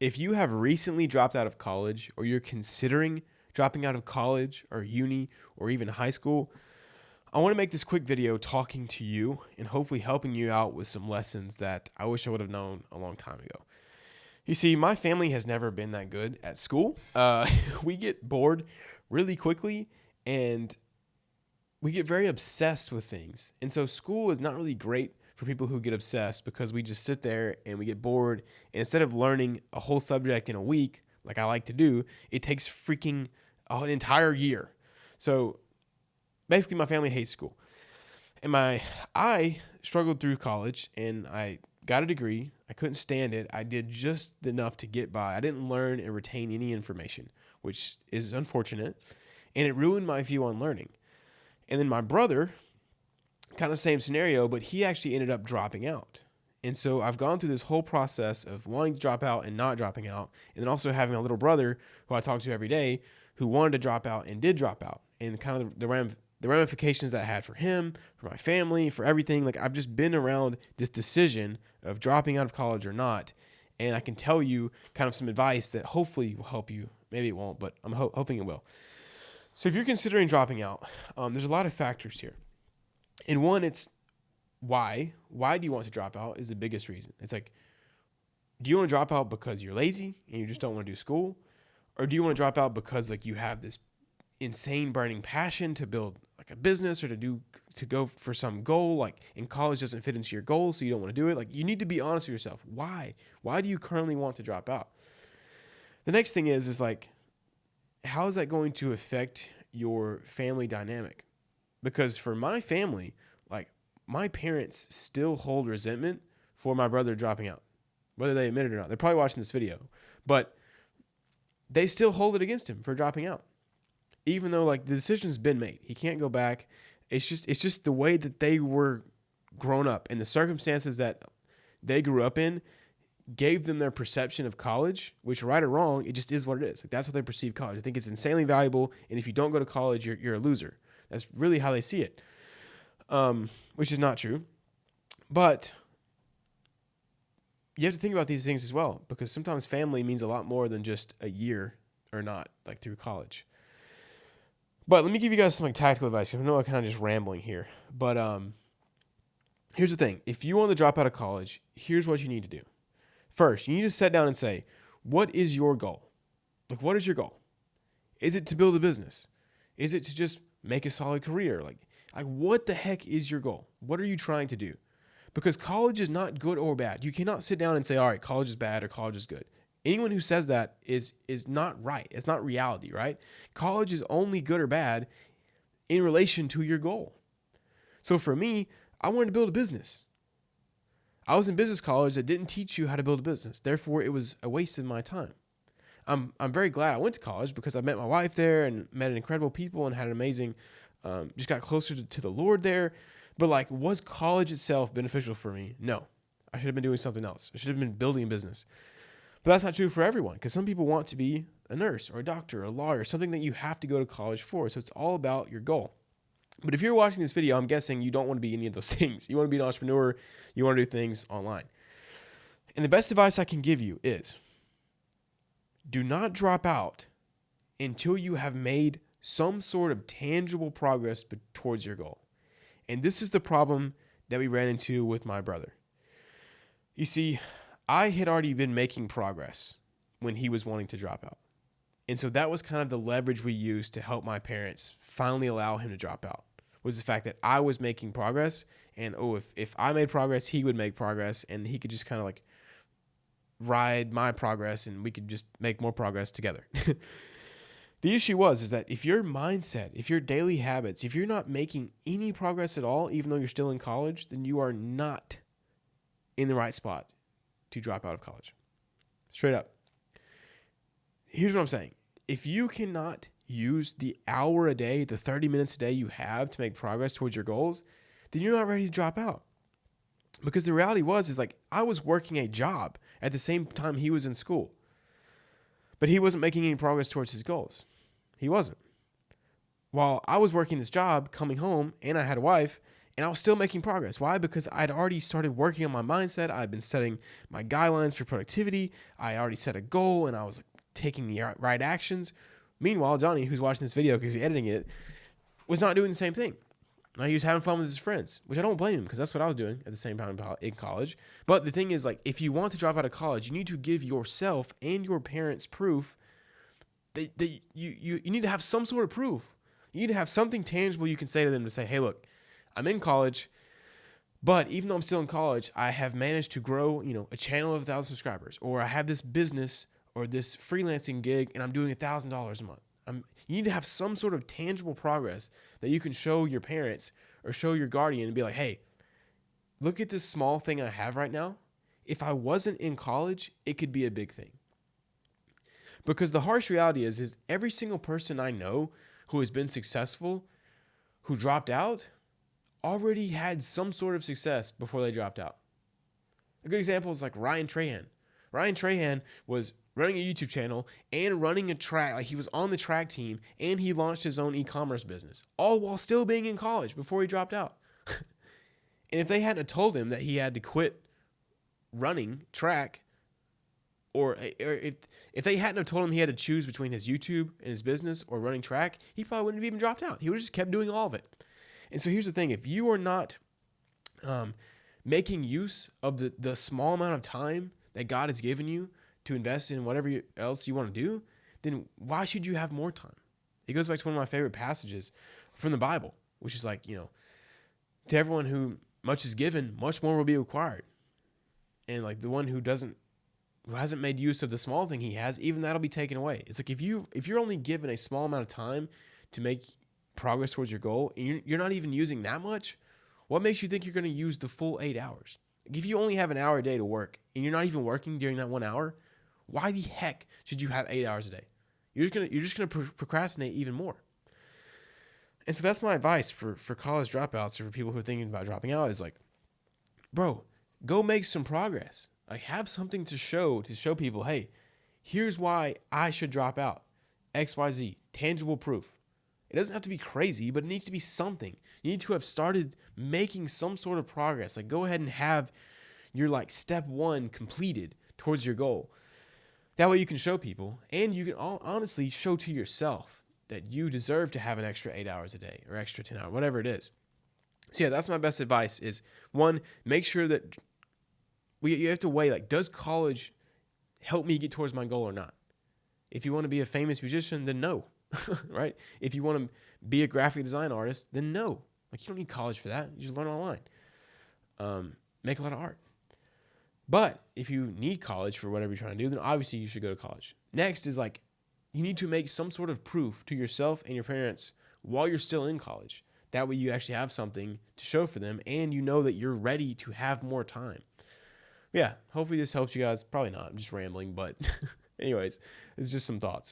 If you have recently dropped out of college or you're considering dropping out of college or uni or even high school, I want to make this quick video talking to you and hopefully helping you out with some lessons that I wish I would have known a long time ago. You see, my family has never been that good at school. We get bored really quickly and we get very obsessed with things. And so school is not really great for people who get obsessed because we just sit there and we get bored. And instead of learning a whole subject in a week, like I like to do, it takes freaking an entire year. So basically my family hates school. And I struggled through college and I got a degree. I couldn't stand it. I did just enough to get by. I didn't learn and retain any information, which is unfortunate. And it ruined my view on learning. And then my brother, kind of same scenario, but he actually ended up dropping out. And so I've gone through this whole process of wanting to drop out and not dropping out. And then also having a little brother who I talk to every day who wanted to drop out and did drop out. And kind of the ramifications that I had for him, for my family, for everything. Like I've just been around this decision of dropping out of college or not. And I can tell you kind of some advice that hopefully will help you. Maybe it won't, but I'm hoping it will. So if you're considering dropping out, there's a lot of factors here. And one, it's why. Why do you want to drop out is the biggest reason. It's like, do you want to drop out because you're lazy and you just don't want to do school? Or do you want to drop out because like you have this insane burning passion to build like a business or to go for some goal, like in college doesn't fit into your goals, so you don't want to do it? Like you need to be honest with yourself. Why? Why do you currently want to drop out? The next thing is like, how is that going to affect your family dynamic? Because for my family, like my parents still hold resentment for my brother dropping out, whether they admit it or not. They're probably watching this video, but they still hold it against him for dropping out. Even though like the decision's been made, he can't go back. It's just the way that they were grown up and the circumstances that they grew up in gave them their perception of college, which right or wrong, it just is what it is. Like that's how they perceive college. I think it's insanely valuable. And if you don't go to college, you're a loser. That's really how they see it, which is not true. But you have to think about these things as well, because sometimes family means a lot more than just a year or not, like through college. But let me give you guys some like tactical advice. I know I'm kind of just rambling here, but here's the thing. If you want to drop out of college, here's what you need to do. First, you need to sit down and say, what is your goal? Like, what is your goal? Is it to build a business? Is it to just make a solid career? Like what the heck is your goal? What are you trying to do? Because college is not good or bad. You cannot sit down and say, all right, college is bad or college is good. Anyone who says that is not right. It's not reality, right? College is only good or bad in relation to your goal. So for me, I wanted to build a business. I was in business college that didn't teach you how to build a business. Therefore, it was a waste of my time. I'm very glad I went to college because I met my wife there and met incredible people and had an amazing, just got closer to the Lord there. But like, was college itself beneficial for me? No. I should have been doing something else. I should have been building a business. But that's not true for everyone, because some people want to be a nurse or a doctor or a lawyer, something that you have to go to college for. So it's all about your goal. But if you're watching this video, I'm guessing you don't want to be any of those things. You want to be an entrepreneur. You want to do things online. And the best advice I can give you is do not drop out until you have made some sort of tangible progress towards your goal. And this is the problem that we ran into with my brother. You see, I had already been making progress when he was wanting to drop out. And so that was kind of the leverage we used to help my parents finally allow him to drop out, was the fact that I was making progress. And if I made progress, he would make progress, and he could just kind of like ride my progress and we could just make more progress together. The issue is that if your mindset, if your daily habits, if you're not making any progress at all, even though you're still in college, then you are not in the right spot to drop out of college. Straight up. Here's what I'm saying. If you cannot use the hour a day, the 30 minutes a day you have to make progress towards your goals, then you're not ready to drop out. Because the reality is like I was working a job at the same time he was in school. But he wasn't making any progress towards his goals. He wasn't. While I was working this job, coming home, and I had a wife, And I was still making progress. Why? Because I'd already started working on my mindset. I'd been setting my guidelines for productivity. I already set a goal and I was taking the right actions. Meanwhile, Johnny, who's watching this video because he's editing it, was not doing the same thing. He was having fun with his friends, which I don't blame him because that's what I was doing at the same time in college. But the thing is, if you want to drop out of college, you need to give yourself and your parents proof that you need to have some sort of proof. You need to have something tangible you can say to them to say, hey, look, I'm in college, but even though I'm still in college, I have managed to grow, a channel of 1,000 subscribers, or I have this business or this freelancing gig and I'm doing $1,000 a month. You need to have some sort of tangible progress that you can show your parents or show your guardian and be like, hey, look at this small thing I have right now. If I wasn't in college, it could be a big thing. Because the harsh reality is every single person I know who has been successful, who dropped out, already had some sort of success before they dropped out. A good example is like Ryan Trahan. Ryan Trahan was running a YouTube channel and running a track, he was on the track team, and he launched his own e-commerce business, all while still being in college before he dropped out. And if they hadn't told him that he had to quit running track, or if they hadn't have told him he had to choose between his YouTube and his business or running track, he probably wouldn't have even dropped out. He would have just kept doing all of it. And so here's the thing. If you are not making use of the small amount of time that God has given you to invest in whatever else you want to do, then why should you have more time? It goes back to one of my favorite passages from the Bible, which is to everyone who much is given, much more will be required. And the one who hasn't made use of the small thing he has, even that'll be taken away. It's if you're only given a small amount of time to make progress towards your goal, and you're not even using that much, what makes you think you're going to use the full 8 hours? If you only have an hour a day to work and you're not even working during that 1 hour, why the heck should you have 8 hours a day? You're just gonna procrastinate even more. And so that's my advice for college dropouts or for people who are thinking about dropping out is bro, go make some progress. Have something to show people, hey, here's why I should drop out. XYZ, tangible proof. It doesn't have to be crazy, but it needs to be something. You need to have started making some sort of progress. Go ahead and have your step one completed towards your goal. That way you can show people, and you can honestly show to yourself that you deserve to have an extra 8 hours a day or extra 10 hours, whatever it is. So yeah, that's my best advice is, one, make sure that you have to weigh, does college help me get towards my goal or not? If you want to be a famous musician, then no. Right? If you want to be a graphic design artist, then no. You don't need college for that. You just learn online. Make a lot of art. But if you need college for whatever you're trying to do, then obviously you should go to college. Next is you need to make some sort of proof to yourself and your parents while you're still in college. That way you actually have something to show for them, and you know that you're ready to have more time. Yeah, hopefully this helps you guys. Probably not. I'm just rambling, but anyways, it's just some thoughts.